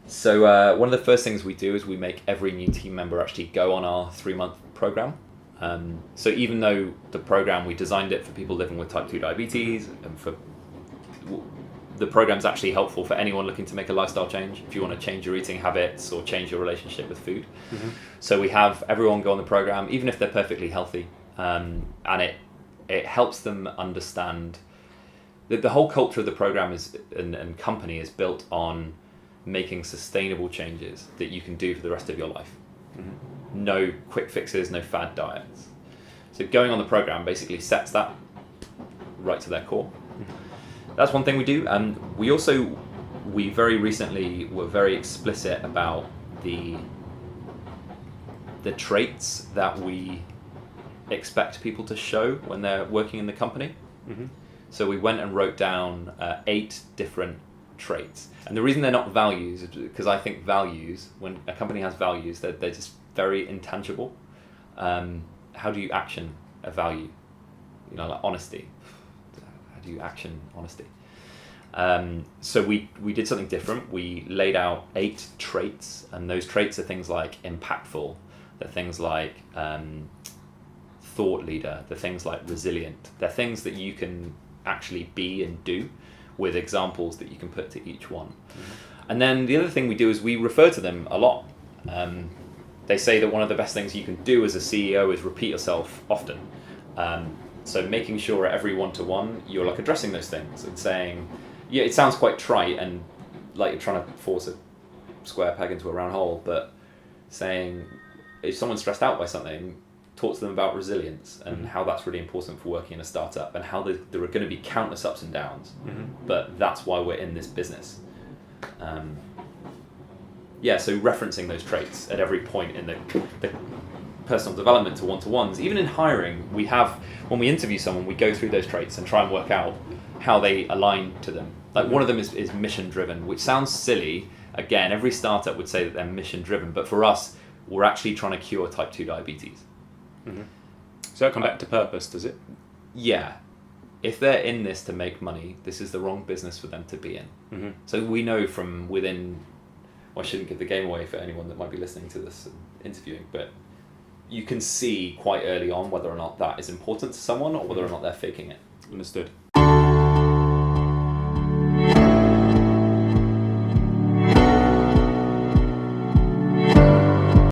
So one of the first things we do is we make every new team member actually go on our 3-month program. So even though the program, we designed it for people living with type 2 diabetes, and the program's actually helpful for anyone looking to make a lifestyle change, if you want to change your eating habits or change your relationship with food. Mm-hmm. So we have everyone go on the program, even if they're perfectly healthy, and it helps them understand that the whole culture of the program and company is built on making sustainable changes that you can do for the rest of your life. Mm-hmm. No quick fixes, no fad diets. So going on the program basically sets that right to their core. Mm-hmm. That's one thing we do. And we very recently were very explicit about the traits that we expect people to show when they're working in the company. Mm-hmm. So we went and wrote down 8 different traits. And the reason they're not values is because I think values, when a company has values, they're just very intangible. How do you action a value? Like honesty. How do you action honesty? So we did something different. We laid out 8 traits, and those traits are things like impactful, they're things like thought leader, they're things like resilient. They're things that you can actually be and do, with examples that you can put to each one. Mm-hmm. And then the other thing we do is we refer to them a lot. They say that one of the best things you can do as a CEO is repeat yourself often. So making sure at every one-to-one you're like addressing those things and saying, yeah, it sounds quite trite and like you're trying to force a square peg into a round hole, but saying if someone's stressed out by something, talk to them about resilience and mm-hmm. how that's really important for working in a startup, and how there are going to be countless ups and downs, mm-hmm. but that's why we're in this business. So referencing those traits at every point in the personal development to one-to-ones. Even in hiring, when we interview someone, we go through those traits and try and work out how they align to them. Like one of them is mission-driven, which sounds silly. Again, every startup would say that they're mission-driven, but for us, we're actually trying to cure type 2 diabetes. Mm-hmm. So that come back to purpose, does it? Yeah. If they're in this to make money, this is the wrong business for them to be in. Mm-hmm. So we know from within, well, I shouldn't give the game away for anyone that might be listening to this and interviewing, but you can see quite early on whether or not that is important to someone or whether or not they're faking it. Understood.